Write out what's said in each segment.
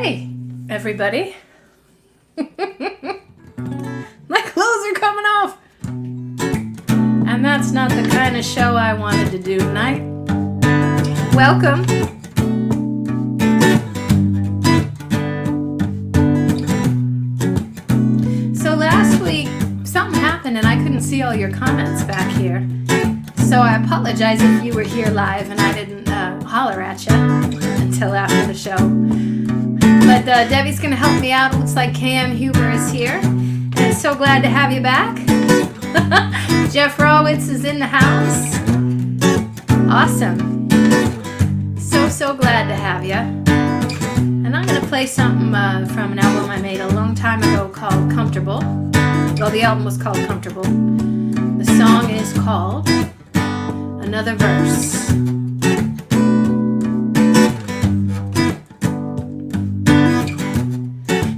Hey, everybody. My clothes are coming off. And that's not the kind of show I wanted to do tonight. Welcome. So last week, something happened and I couldn't see all your comments back here. So I apologize if you were here live and I didn't holler at you until after the show. But Debbie's going to help me out. It looks like Cam Huber is here. And so glad to have you back. Jeff Rawitz is in the house. Awesome. So glad to have you. And I'm going to play something from an album I made a long time ago called Comfortable. Well, the album was called Comfortable. The song is called Another Verse.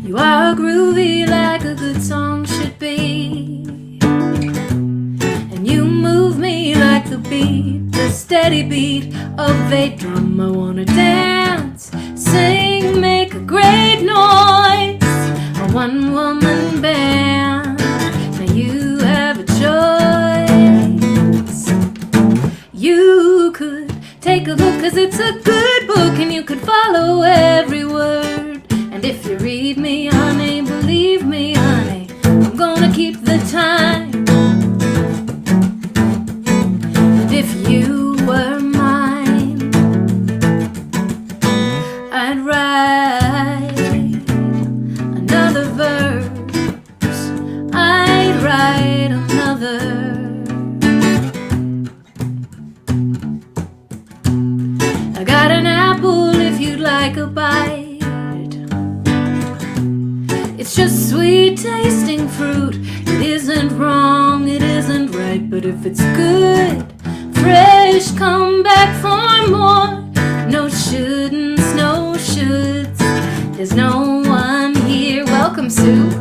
You are groovy like a good song should be, and you move me like the beat, the steady beat of a drum. I wanna dance, sing, make a great noise, a one-woman band. Now you have a choice. You could take a look, 'cause it's a good book, and you could follow every word. And if you read me, honey, believe me, honey, I'm gonna keep the time. And if you were mine, I'd write another verse. I'd write another. I got an apple if you'd like a bite. It's just sweet tasting fruit. It isn't wrong, it isn't right. But if it's good, fresh, come back for more. No shouldn'ts, no shoulds. There's no one here, welcome Sue,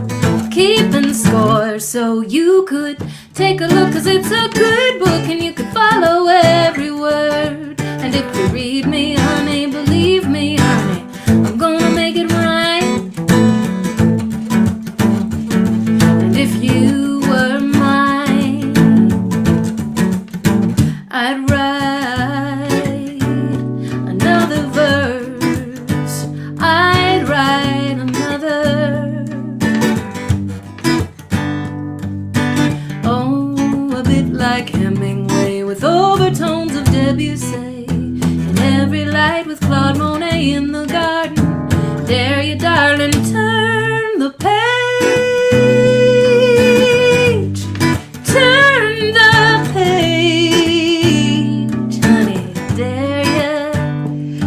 keeping score. So you could take a look, 'cause it's a good book, and you could follow every word. And if you read me, honey, believe me, honey, I'm gonna make it right. If you were mine, I'd write another verse. I'd write another. Oh, a bit like Hemingway with overtones of Debussy, and every light with Claude Monet in the garden. Dare you, darling, turn the page. Turn the page, honey, dare ya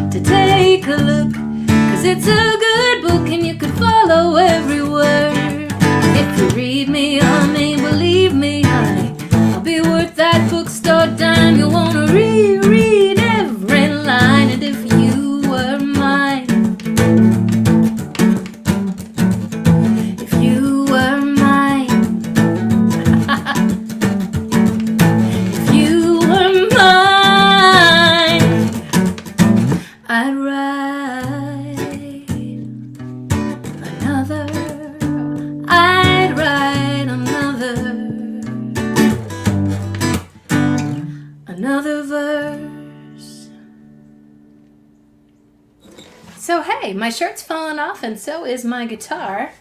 to take a look, 'cause it's a good book, and you could follow every word. If you read me, honey, believe me, honey, I'll be worth that bookstore dime. You'll wanna reread every line. And if you were mine, if you were mine, I'd write another. I'd write another verse. So hey, my shirt's fallen off, and so is my guitar.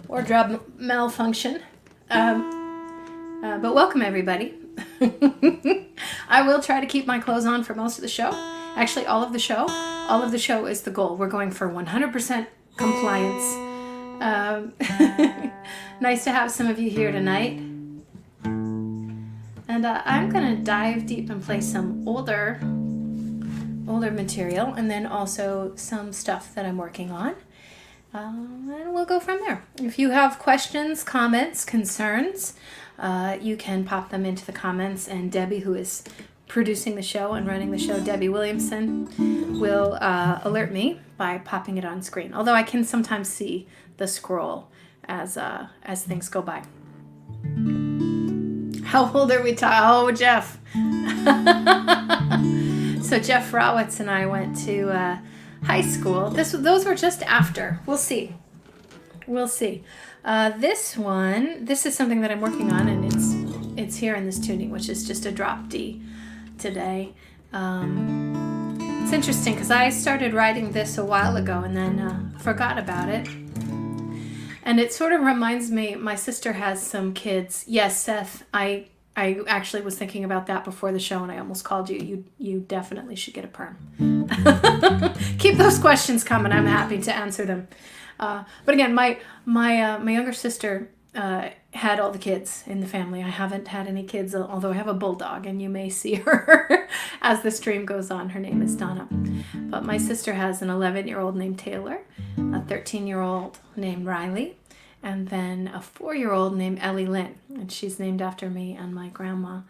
Wardrobe malfunction. But welcome everybody. I will try to keep my clothes on for most of the show. Actually, all of the show. All of the show is the goal. We're going for 100% compliance. Nice to have some of you here tonight. And I'm going to dive deep and play some older material, and then also some stuff that I'm working on. And we'll go from there. If you have questions, comments, concerns, you can pop them into the comments, and Debbie, who is producing the show and running the show, Debbie Williamson, will alert me by popping it on screen. Although I can sometimes see the scroll as things go by. How old are we talking? Oh, Jeff. So Jeff Rawitz and I went to high school. Those were just after. We'll see. This is something that I'm working on, and it's here in this tuning, which is just a drop D today. It's interesting because I started writing this a while ago and then forgot about it. And it sort of reminds me, my sister has some kids. Yes, Seth, I actually was thinking about that before the show and I almost called you. You definitely should get a perm. Keep those questions coming. I'm happy to answer them. But again, my younger sister had all the kids in the family. I haven't had any kids, although I have a bulldog, and you may see her as the stream goes on. Her name is Donna. But my sister has an 11-year-old named Taylor, a 13-year-old named Riley, and then a 4-year-old named Kellie Lin, and she's named after me and my grandma.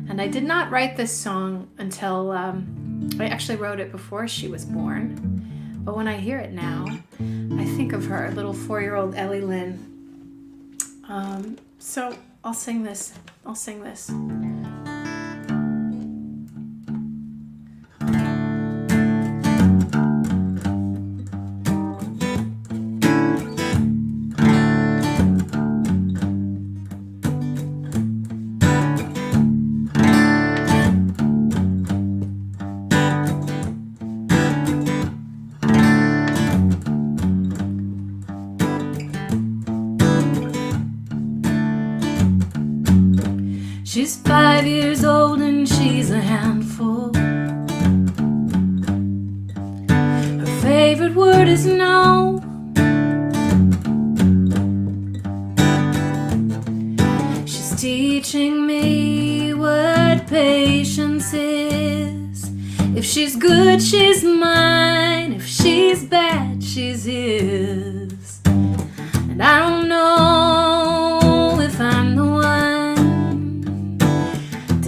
And I did not write this song until I actually wrote it before she was born. But when I hear it now, I think of her, little 4-year-old Kellie Lin. So I'll sing this. She's 5 years old and she's a handful. Her favorite word is no. She's teaching me what patience is. If she's good, she's mine. If she's bad, she's his. And I don't know if I'm the one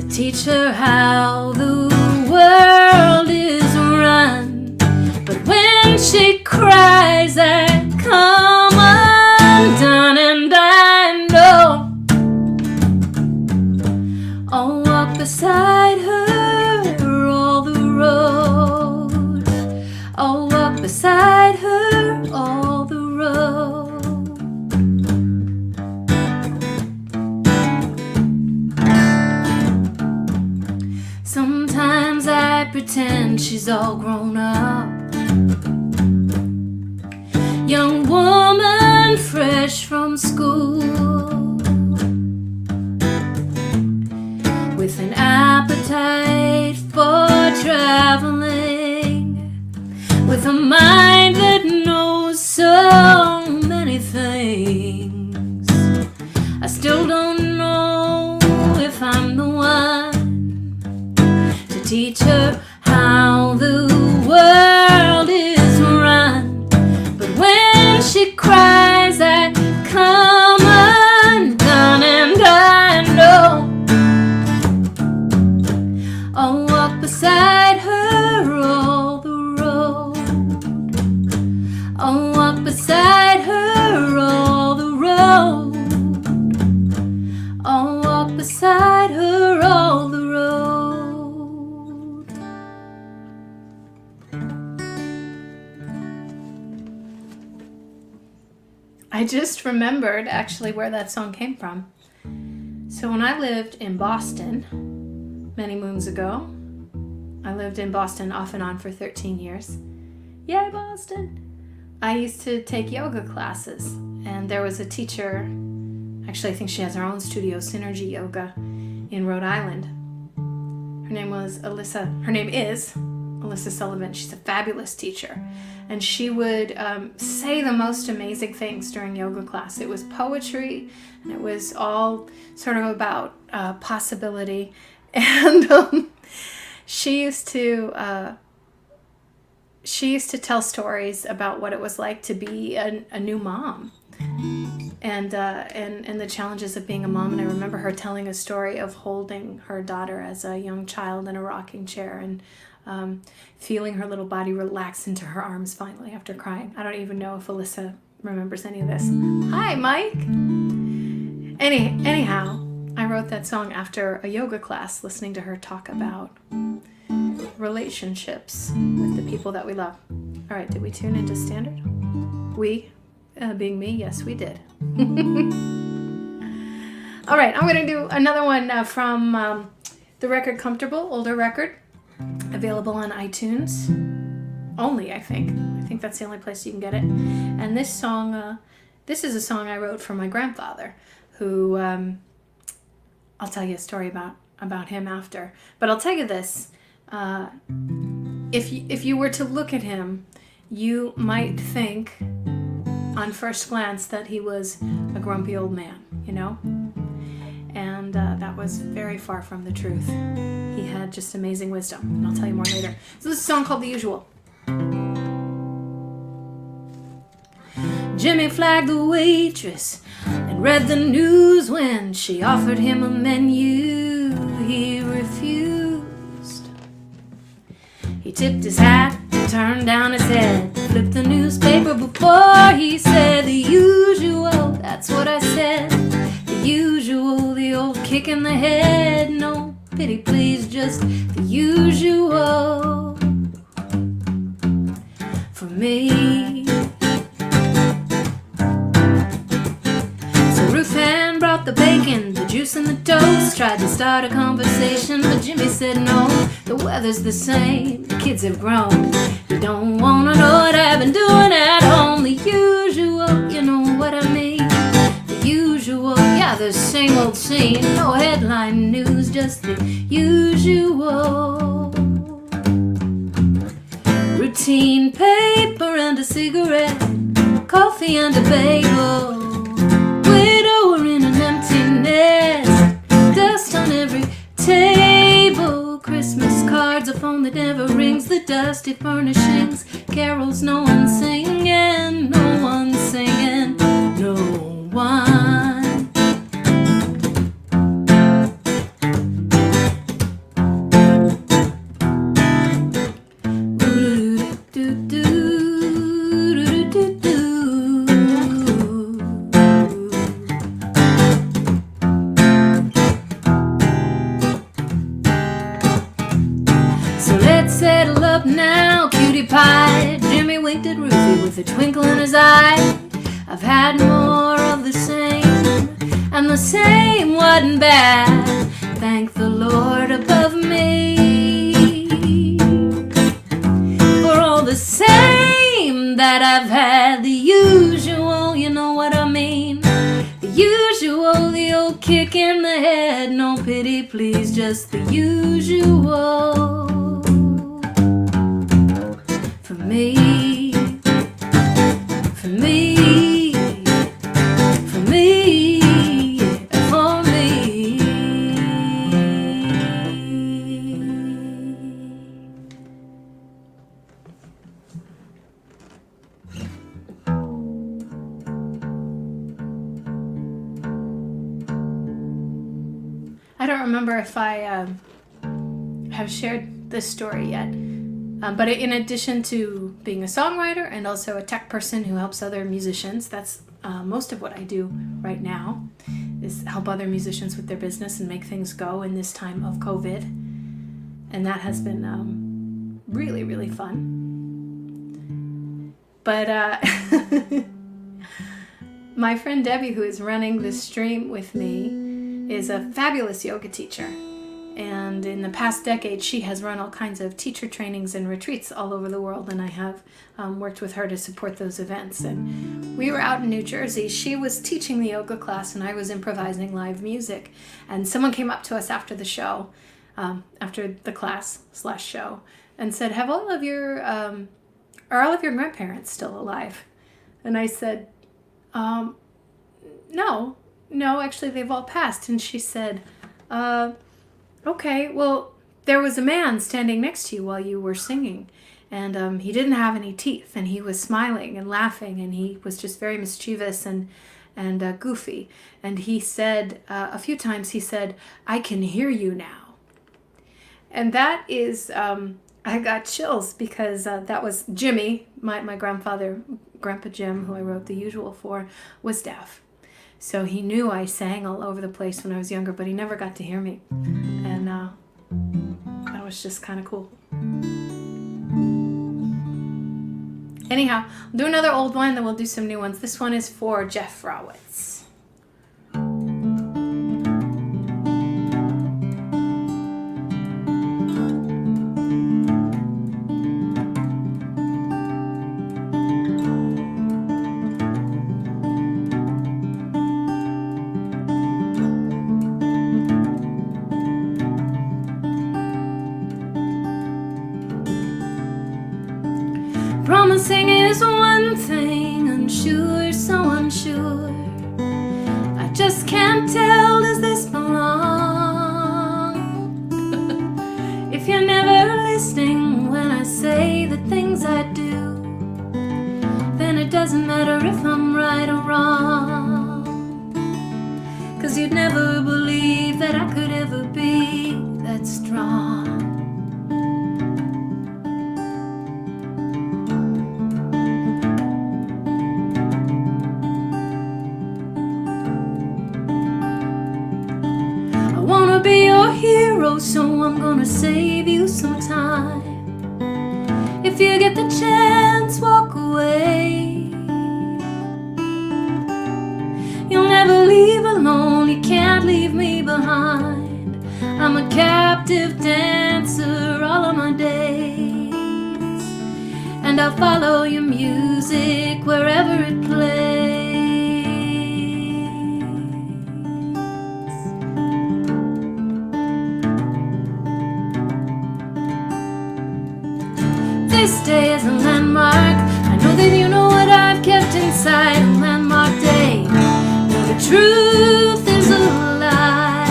teach her how the world is run. But when she cries, I come undone, and I know I'll walk beside her all the road. I'll walk beside her all the road. Sometimes I pretend she's all grown up, young woman fresh from school, with an appetite for traveling, with a mind that knows so many things. I still don't know if I'm the one teach her how the world is run. But when she cries, I come undone, and I know I'll walk beside her all the road. I'll walk beside her all the road. I'll walk beside her all the road. I just remembered actually where that song came from. So when I lived in Boston many moons ago, I lived in Boston off and on for 13 years. Yay, Boston! I used to take yoga classes, and there was a teacher, actually I think she has her own studio, Synergy Yoga, in Rhode Island. Her name is Alyssa Sullivan. She's a fabulous teacher. And she would say the most amazing things during yoga class. It was poetry, and it was all sort of about possibility. And she used to tell stories about what it was like to be a new mom, and the challenges of being a mom. And I remember her telling a story of holding her daughter as a young child in a rocking chair, and feeling her little body relax into her arms finally after crying. I don't even know if Alyssa remembers any of this. Hi, Mike! Anyhow, I wrote that song after a yoga class, listening to her talk about relationships with the people that we love. All right, did we tune into standard? We, being me, yes, we did. All right, I'm going to do another one from the record Comfortable, older record, available on iTunes only, I think. I think that's the only place you can get it. And this song, this is a song I wrote for my grandfather, who I'll tell you a story about him after. But I'll tell you this, if you were to look at him, you might think on first glance that he was a grumpy old man, you know? And that was very far from the truth. He had just amazing wisdom, and I'll tell you more later. So this is a song called The Usual. Jimmy flagged the waitress and read the news when she offered him a menu. He refused. He tipped his hat, turned down his head, flipped the newspaper before he said the usual. That's what I said. The usual, the old kick in the head. No pity please, just the usual for me. So Ruth Ann brought the bacon, the juice and the toast, tried to start a conversation, but Jimmy said no. The weather's the same, the kids have grown. You don't wanna know what I've been doing at home. The usual, you know what I mean. The usual, yeah, the same old scene. No headline news, just the usual. Routine paper and a cigarette, coffee and a bagel. Widower in an empty nest, dust on every table. Christmas cards, a phone that never rings, the dusty furnishings, carols no one's singing, no one's singing, no one. Settle up now, cutie pie. Jimmy winked at Ruthie with a twinkle in his eye. I've had more of the same, and the same wasn't bad. Thank the Lord above me for all the same that I've had. The usual, you know what I mean. The usual, the old kick in the head. No pity please, just the usual. For me, for me, for me, for me. I don't remember if I have shared this story yet. But in addition to being a songwriter and also a tech person who helps other musicians, that's most of what I do right now, is help other musicians with their business and make things go in this time of COVID. And that has been really, really fun. But my friend Debbie, who is running this stream with me, is a fabulous yoga teacher. And in the past decade, she has run all kinds of teacher trainings and retreats all over the world, and I have worked with her to support those events. And we were out in New Jersey. She was teaching the yoga class, and I was improvising live music. And someone came up to us after the show, after the class/show, and said, "Have are all of your grandparents still alive?" And I said, "No, actually, they've all passed." And she said, "Okay, well, there was a man standing next to you while you were singing, and he didn't have any teeth, and he was smiling and laughing, and he was just very mischievous and goofy. And he said, a few times, he said, 'I can hear you now.'" And that is, I got chills because that was Jimmy, my grandfather, Grandpa Jim, who I wrote The Usual for, was deaf. So he knew I sang all over the place when I was younger, but he never got to hear me. And that was just kind of cool. Anyhow, we'll do another old one, then we'll do some new ones. This one is for Jeff Rawitz. Promising is one thing, unsure, so unsure. I just can't tell, does this belong? If you're never listening when I say the things I do, then it doesn't matter if I'm right or wrong. 'Cause you'd never believe that I could ever be that strong. Be your hero, so I'm gonna save you some time. If you get the chance, walk away. You'll never leave alone, you can't leave me behind. I'm a captive dancer all of my days, and I'll follow your music wherever it plays. This day is a landmark. I know that you know what I've kept inside. A landmark day. Now the truth is a lie.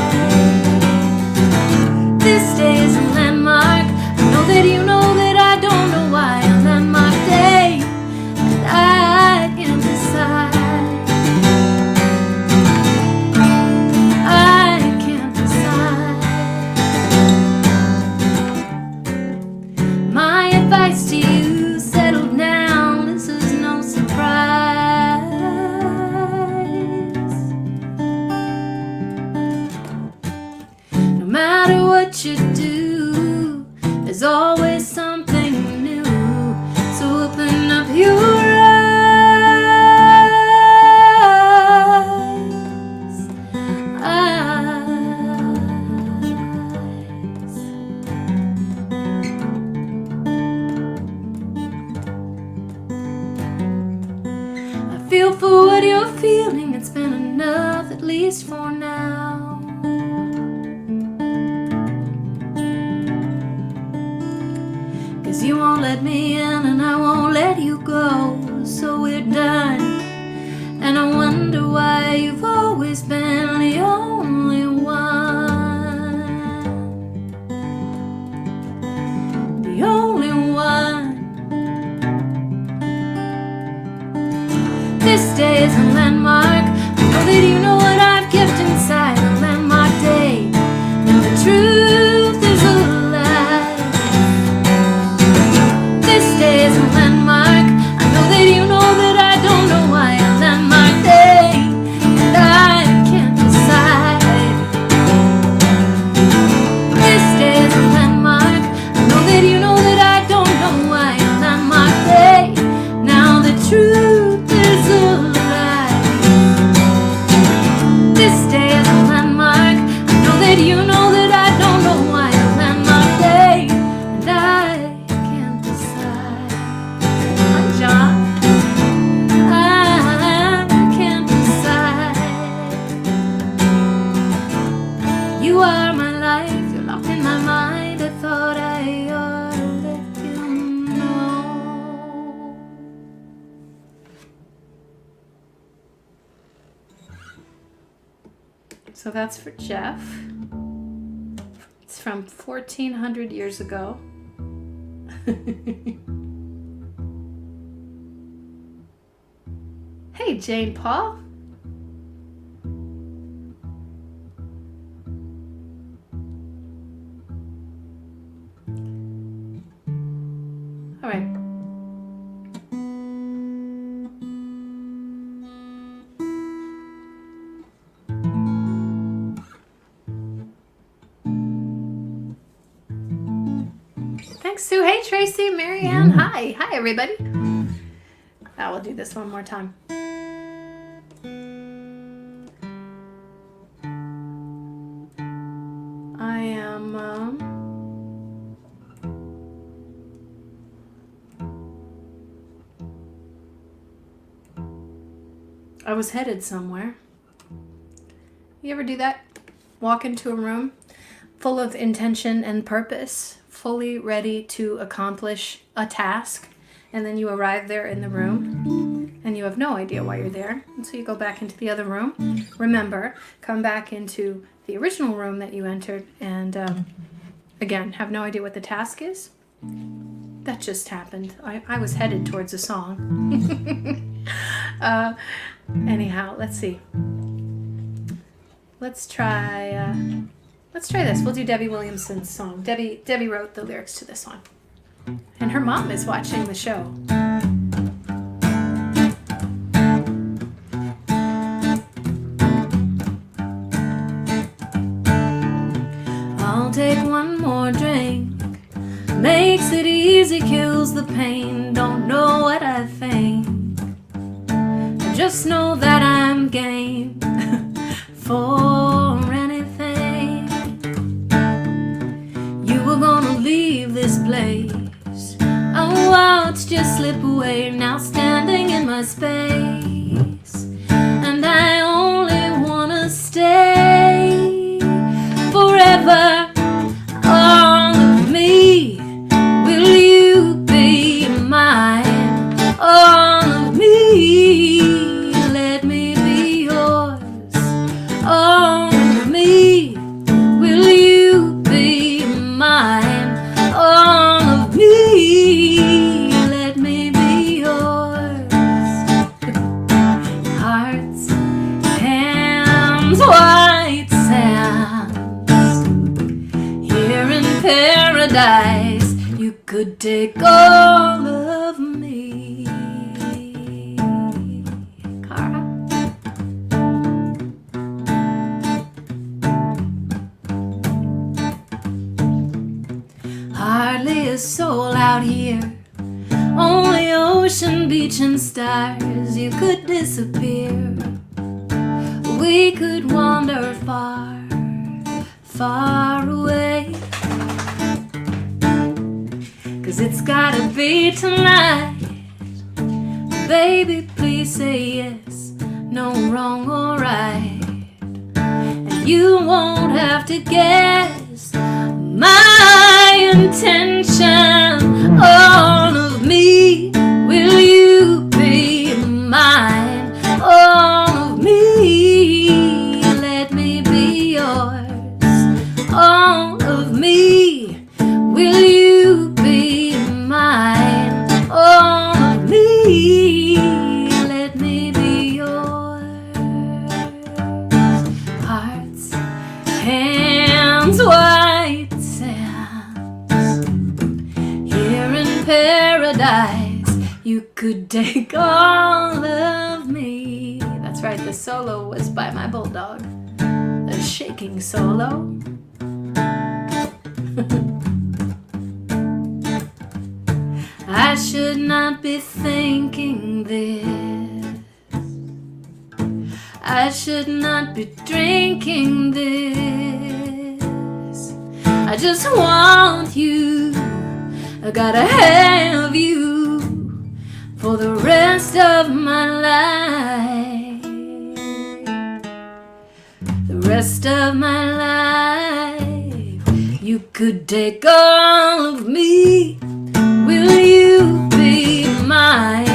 This day is a landmark. I know that you know that I don't know why. A landmark day, and I can't decide. I can't decide. My advice to you, settle down, this is no surprise. No matter what you do, there's always something new. So open up your feel for what you're feeling. It's been enough, at least for now. 'Cause you won't let me in and I won't let you go. So we're done. And I wonder why you've always been the only one. The only one. This day is a landmark. I know that you know what I've kept inside. A landmark day. Now the truth is a lie. This day is a landmark. I know that you know that I don't know why. A landmark day, and I can't decide. This day is a landmark. I know that you know that I don't know why. A landmark day. Now the truth is a lie. This day is a landmark. I know that you know that I don't know why. A landmark day, and I can't decide. Hi, John. I can't decide. You are my life. You're locked in my mind. I thought I ought to let you know. So that's for Jeff. It's from 1400 years ago. Hey, Jane Paul. All right. Thanks, Sue. Hey, Tracy, Marianne. Hi. Hi, everybody. I will do this one more time. I was headed somewhere. You ever do that? Walk into a room full of intention and purpose, fully ready to accomplish a task, and then you arrive there in the room and you have no idea why you're there. And so you go back into the other room. Remember, come back into the original room that you entered and again, have no idea what the task is. That just happened. I was headed towards a song. Anyhow, let's see. Let's try this. We'll do Debbie Williamson's song. Debbie wrote the lyrics to this one. And her mom is watching the show. I'll take one more drink. Makes it easy, kills the pain. Don't know what I think. I just know that I'm game for anything. You were gonna leave this place. I watched you slip away. Now standing in my space, and I only wanna stay forever. All of me. Will you be mine? All of me, let me be yours. All of me, will you be mine? All of me, let me be yours. Hearts, hands, white sands. Here in paradise, you could take all of me. Cara. Hardly a soul out here. Only ocean, beach, and stars. You could disappear. We could wander far, far away. 'Cause it's gotta be tonight. Baby, please say yes. No wrong or right. And you won't have to guess my intention. All of me, will you be mine? All of me, let me be yours. All of me, will you be mine? All of me, let me be yours. Hearts, hands, white sands. Here in paradise, you could take all of me. That's right, the solo was by my bulldog. A shaking solo. I should not be thinking this. I should not be drinking this. I just want you. I gotta have you for the rest of my life. The rest of my life. You could take all of me. Will you be mine?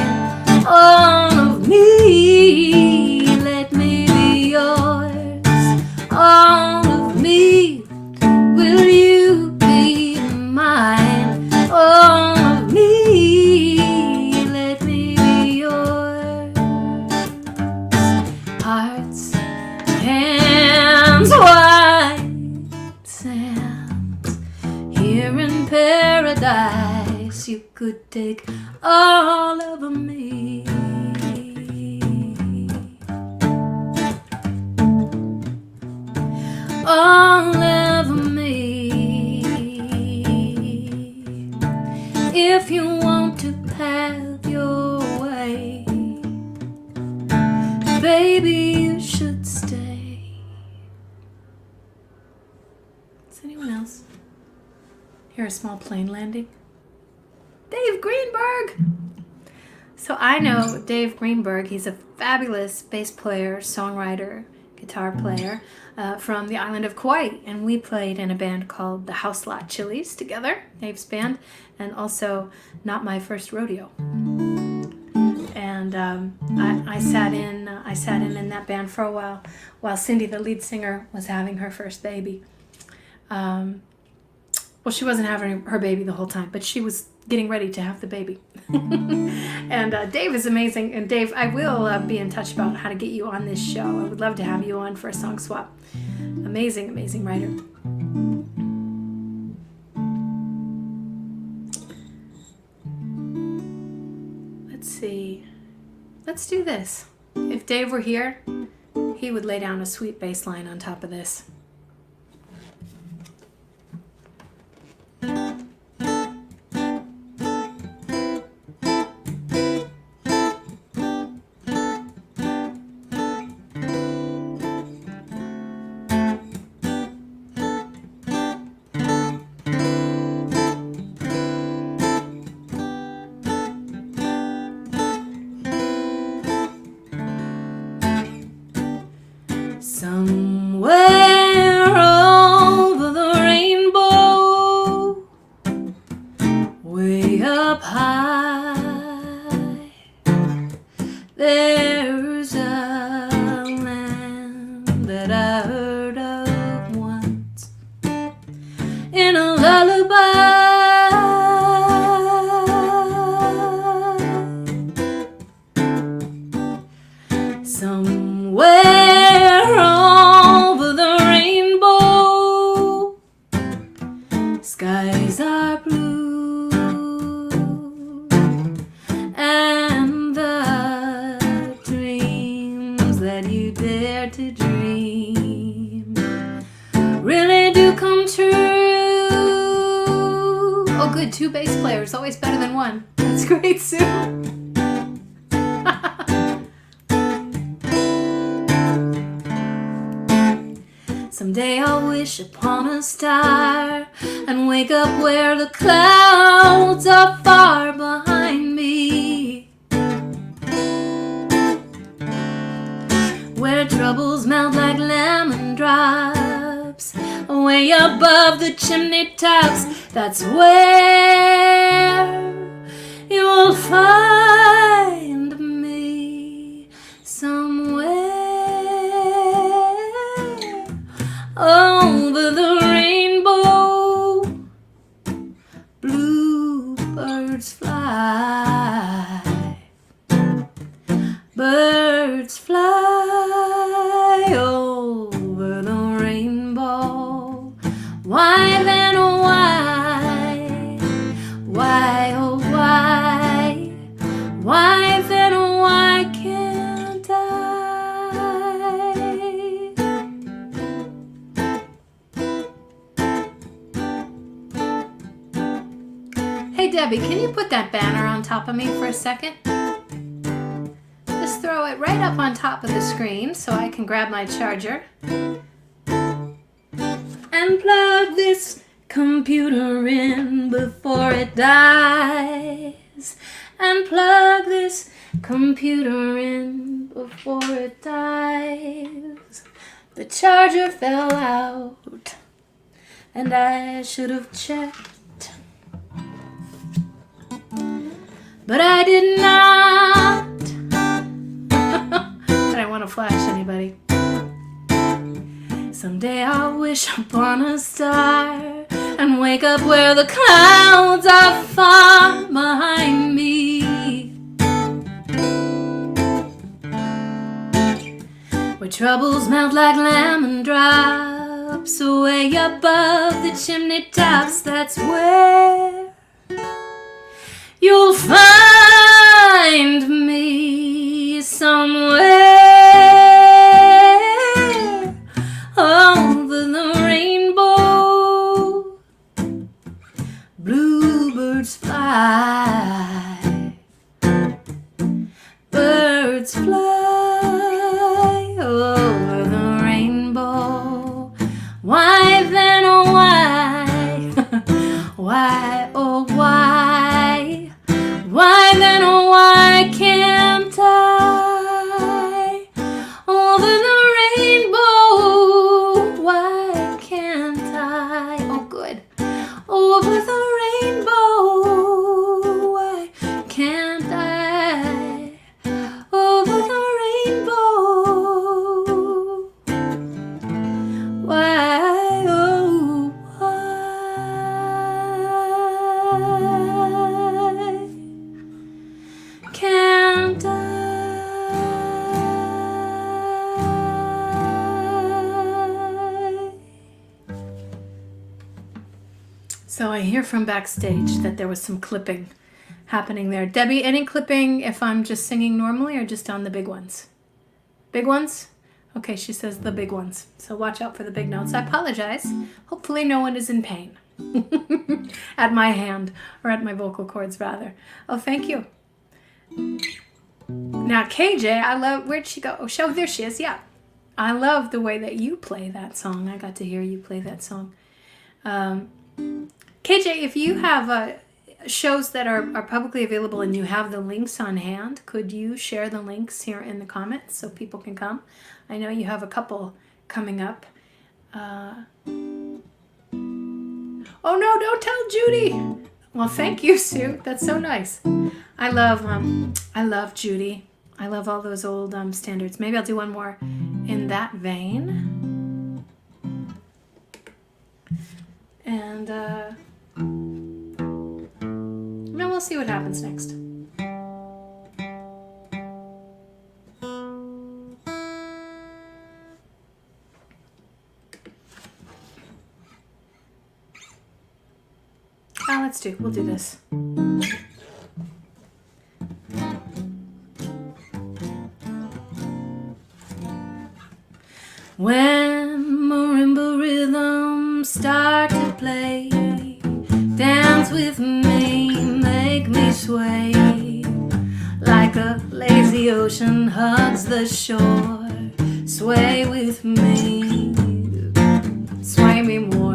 All of me, let me be yours. All of me, will you be mine? All of me, let me be yours. Hearts, hands, white sands. Here in paradise, you could take all of me. All of me. If you want to have your way, baby, you should stay. Is anyone else hear a small plane landing? Dave Greenberg! So I know Dave Greenberg. He's a fabulous bass player, songwriter, guitar player from the island of Kauai. And we played in a band called the House Lot Chilies together, Dave's band, and also Not My First Rodeo. And I sat in that band for a while Cindy, the lead singer, was having her first baby. Well, she wasn't having her baby the whole time, but she was getting ready to have the baby. And Dave is amazing. And Dave, I will be in touch about how to get you on this show. I would love to have you on for a song swap. Amazing, amazing writer. Let's see. Let's do this. If Dave were here, he would lay down a sweet bass line on top of this. Somewhere over the rainbow, way up high, there's a land that I heard of once in a lullaby. Somewhere over the rainbow, skies are blue, and the dreams that you dare to dream really do come true. Oh good, 2 bass players, always better than 1. That's great, Sue. Someday I'll wish upon a star and wake up where the clouds are far behind me, where troubles melt like lemon drops way above the chimney tops. That's where you'll find me, somewhere over the rainbow. Bluebirds fly, birds fly over the rainbow. Why then, oh why, oh why then, oh why can't I? Hey Debbie, can you put that banner on top of me for a second? Just throw it right up on top of the screen so I can grab my charger and plug this computer in before it dies. And plug this computer in before it dies. The charger fell out and I should have checked, but I did not. I don't want to flash anybody. Someday I'll wish upon a star and wake up where the clouds are far behind me, where troubles melt like lemon drops way above the chimney tops. That's where you'll find me, somewhere over the rainbow. Bluebirds fly, birds fly why, oh why? Why then, oh why can't I? Over the rainbow, why can't I? Oh good. Over the rainbow, why can't I? Over the rainbow, why, oh why can't I? So I hear from backstage that there was some clipping happening there. Debbie, any clipping if I'm just singing normally or just on the big ones? Big ones? Okay, she says the big ones. So watch out for the big notes. I apologize. Hopefully no one is in pain at my hand, or at my vocal cords rather. Oh, thank you. Now KJ, I love, where'd she go? Oh, there she is, yeah. I love the way that you play that song. I got to hear you play that song. KJ, if you have shows that are publicly available and you have the links on hand, could you share the links here in the comments so people can come? I know you have a couple coming up. Oh no, don't tell Judy. Well, thank you, Sue. That's so nice. I love Judy. I love all those old standards. Maybe I'll do one more in that vein. And then we'll see what happens next. We'll do this. When marimba rhythms start to play, dance with me, make me sway, like a lazy ocean hugs the shore. Sway with me, sway me more,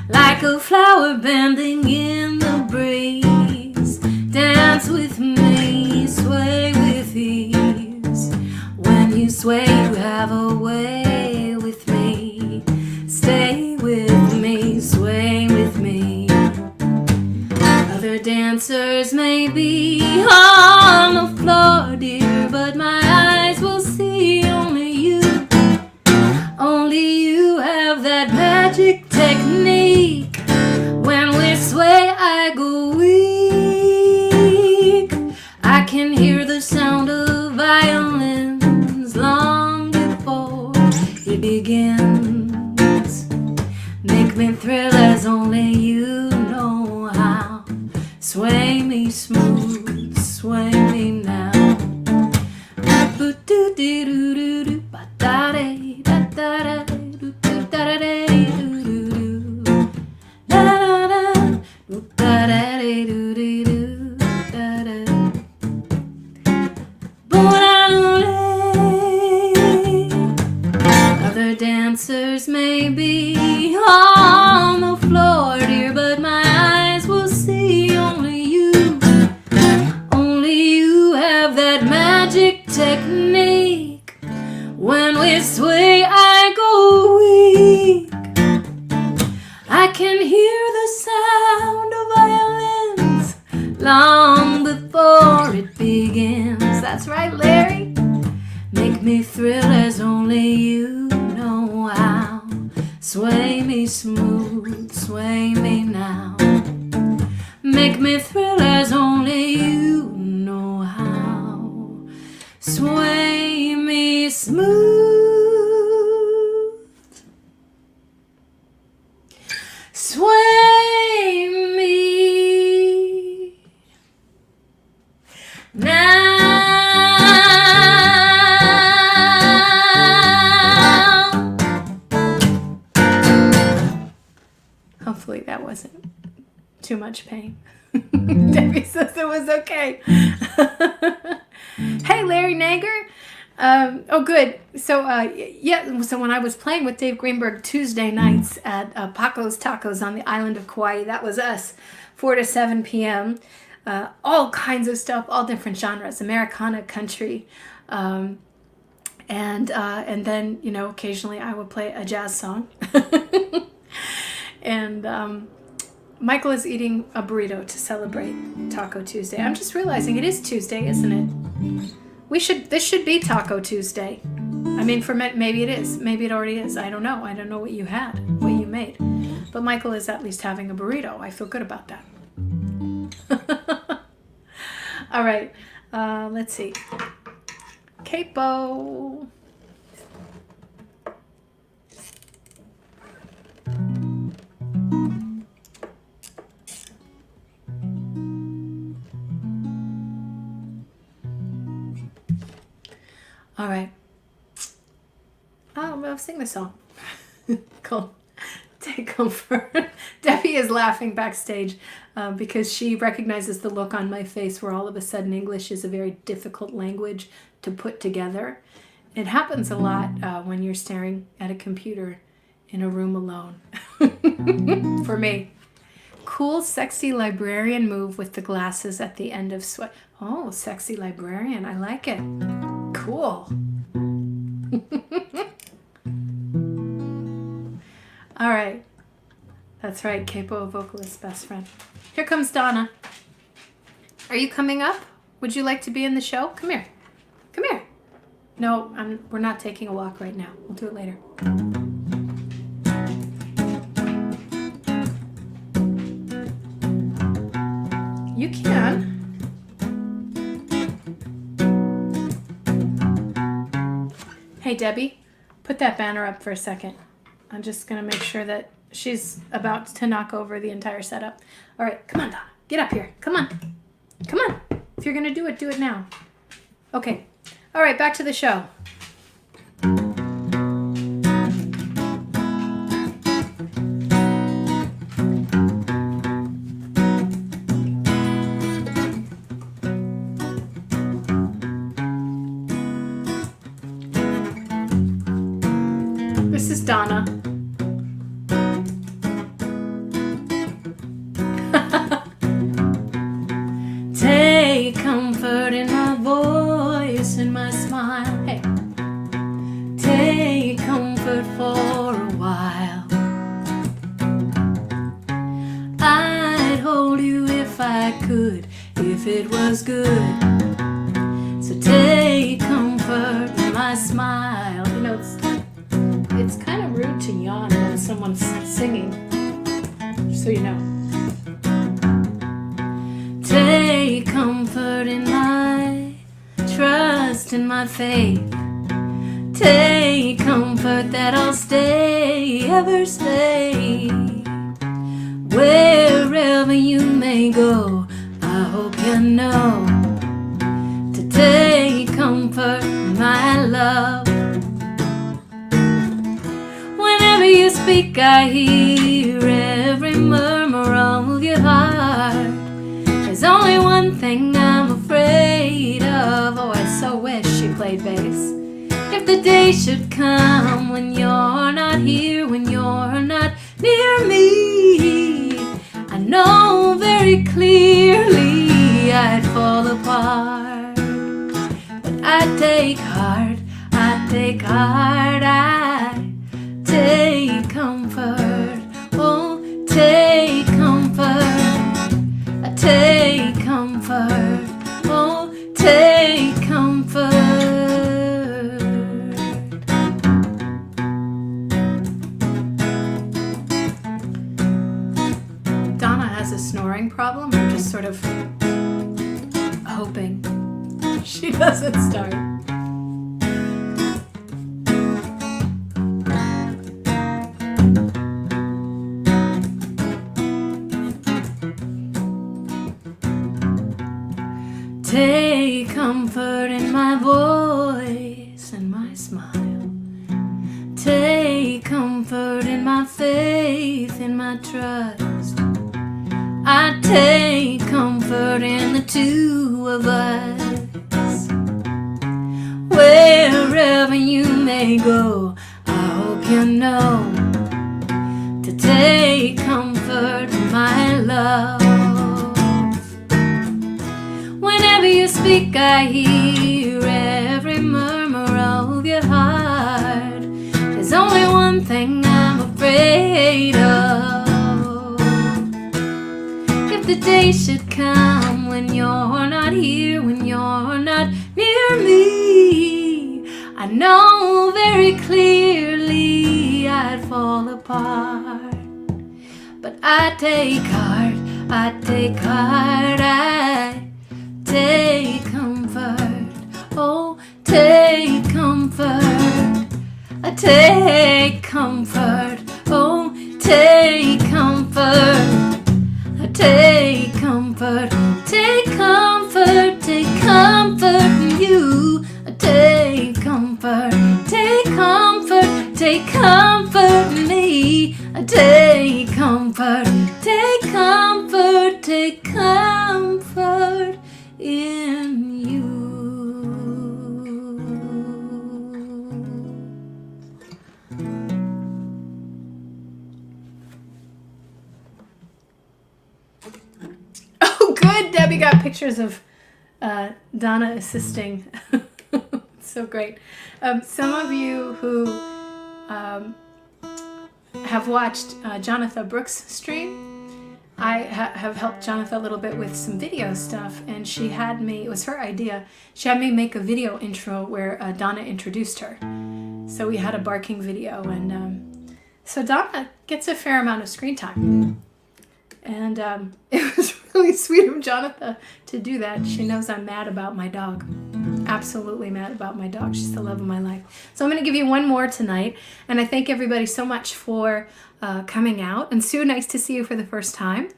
like a flower bending in the breeze. Dance with me, sway with ease. When you sway, you have a way with me. Stay with me, sway with me. Other dancers may be on the floor, dear, but my eyes will see only you. Only you have that magic technique. When we sway, I go weak. I can hear the sound of violins long before it begins. Make me thrill as only you know how. Sway me smooth, sway me now. Other dancers may be on the floor, dear, but my eyes will see only you. Only you have that magic technique. When we sway, I go weak. I can hear the sound of violins long before it begins. That's right, Larry. Make me thrill as only you know how. Sway me smooth, sway me now. Make me thrill as only you know how. Sway me smooth, sway me now. Hopefully that wasn't too much pain. Debbie says it was okay. Hey, Larry Nager. Oh, good. So, yeah. So when I was playing with Dave Greenberg Tuesday nights at Paco's Tacos on the island of Kauai, that was us, 4 to 7 p.m. All kinds of stuff, all different genres, Americana, country, and then occasionally I would play a jazz song. And Michael is eating a burrito to celebrate Taco Tuesday. I'm just realizing it is Tuesday, isn't it? This should be Taco Tuesday. I mean, for maybe it is. Maybe it already is. I don't know. I don't know what you had, what you made. But Michael is at least having a burrito. I feel good about that. All right. Let's see. Capo. All right. I'll sing the song called Take Comfort. Debbie is laughing backstage because she recognizes the look on my face where all of a sudden English is a very difficult language to put together. It happens a lot when you're staring at a computer in a room alone. For me. Cool, sexy librarian move with the glasses at the end of sweat. Oh, sexy librarian. I like it. Cool. All right. That's right. Capo, vocalist, best friend. Here comes Donna. Are you coming up? Would you like to be in the show? Come here. Come here. No, we're not taking a walk right now. We'll do it later. You can. Hey, Debbie, put that banner up for a second. I'm just going to make sure that she's about to knock over the entire setup. All right, come on, Donna. Get up here. Come on. Come on. If you're going to do it now. Okay. All right, back to the show. This is Donna. Take comfort in my voice and my smile. Hey. Take comfort for a while. I'd hold you if I could, if it was good. So take comfort in my smile. It's kind of rude to yawn when someone's singing, just so you know. Take comfort in my trust in my faith. Take comfort that I'll stay, ever stay. Wherever you may go, I hope you know to take comfort in my love. Whenever you speak, I hear every murmur of your heart. There's only one thing I'm afraid of. Oh, I so wish she played bass. If the day should come when you're not here, when you're not near me, I know very clearly I'd fall apart. But I take heart, I take heart, I take comfort, oh, take comfort, I take comfort, oh, take comfort. Donna has a snoring problem. I'm just sort of hoping she doesn't start. Take comfort in my voice and my smile. Take comfort in my faith, in my trust. I take comfort in the two of us. Where wherever you may go, I hope you know to take comfort, my love. Whenever you speak, I hear every murmur of your heart. There's only one thing I'm afraid of. If the day should come when you're not here, when you're not near me, I know very clearly I'd fall apart. But I take heart, I take heart, I take comfort, oh, take comfort. I take comfort, oh, take comfort. I take comfort, take comfort, take comfort in you. I take comfort, take comfort, take comfort in me. I take comfort, take comfort, take comfort in you. Oh, good. Debbie got pictures of Donna assisting. So great. Some of you who have watched Jonathan Brooks' stream, I have helped Jonathan a little bit with some video stuff, and she had me, it was her idea, she had me make a video intro where Donna introduced her. So we had a barking video, and so Donna gets a fair amount of screen time. And it was really sweet of Jonathan to do that. She knows I'm mad about my dog. Absolutely mad about my dog. She's the love of my life. So I'm going to give you one more tonight. And I thank everybody so much for coming out. And Sue, nice to see you for the first time.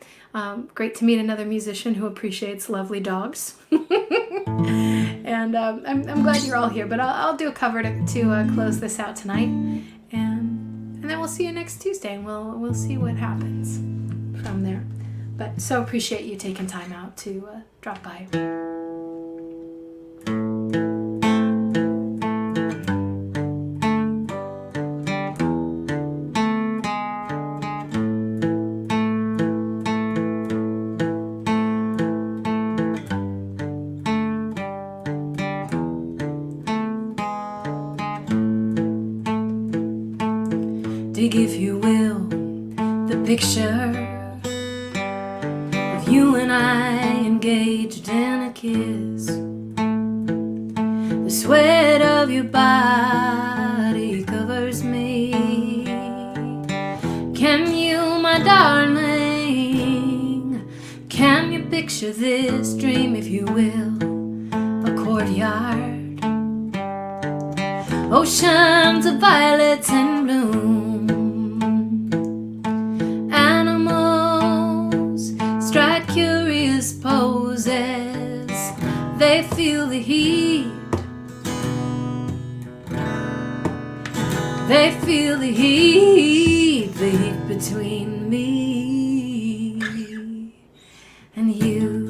Great to meet another musician who appreciates lovely dogs. And I'm glad you're all here. But I'll do a cover to close this out tonight. And then we'll see you next Tuesday. And we'll see what happens from there. But so appreciate you taking time out to drop by. Dig, if you will, the picture you and I engaged in a kiss. The sweat of your body covers me. Can you, my darling, can you picture this dream, if you will? A courtyard, oceans of violets in bloom. Strike curious poses, they feel the heat. They feel the heat between me and you.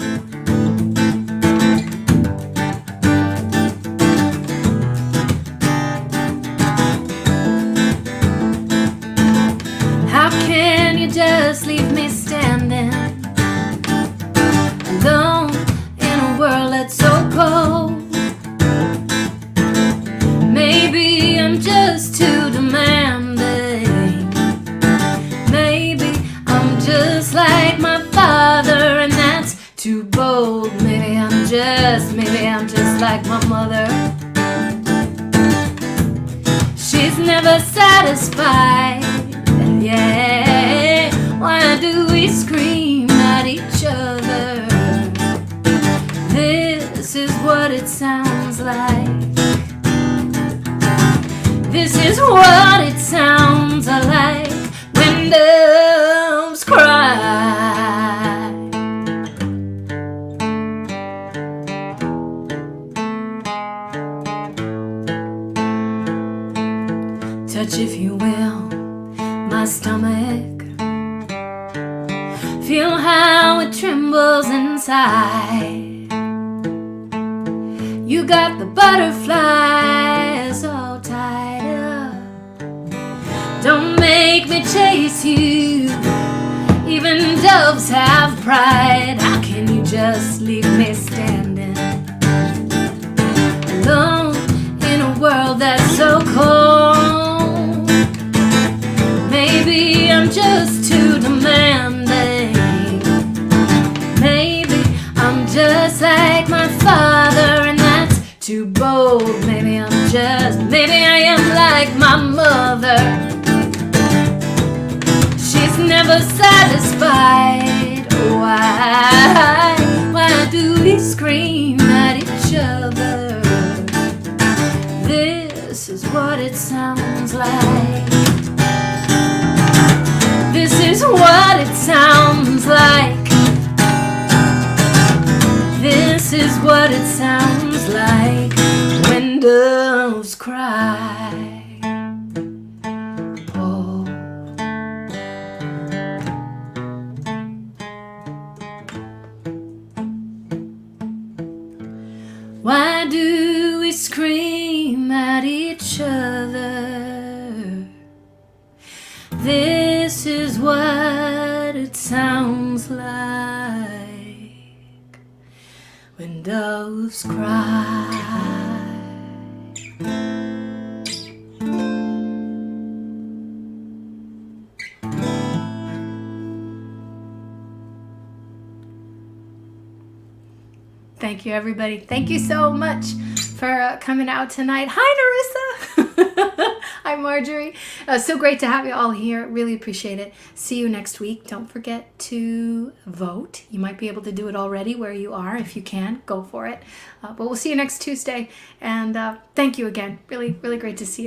How can you just leave me standing alone in a world that's so cold? Maybe I'm just too demanding. Maybe I'm just like my father, and that's too bold. Maybe I'm just like my mother. She's never satisfied. Yeah, why do we scream at each other? This is what it sounds like. This is what it sounds like when doves cry. Touch, if you will, my stomach. Feel how it trembles inside. You got the butterflies me chase you. Even doves have pride. How can you just leave me standing alone in a world that's so cold? Maybe I'm just too demanding. Maybe I'm just like my father, and that's too bold. Maybe I am like my mother. She's never satisfied. Why do we scream at each other? This is what it sounds like. This is what it sounds like. This is what it sounds like when doves cry. Oh. Why do we scream at each other? This is what it sounds like when doves cry. Thank you, everybody. Thank you so much for coming out tonight. Hi, Narissa. Hi, Marjorie. So great to have you all here. Really appreciate it. See you next week. Don't forget to vote. You might be able to do it already where you are. If you can, go for it. But we'll see you next Tuesday. And thank you again. Really, really great to see you.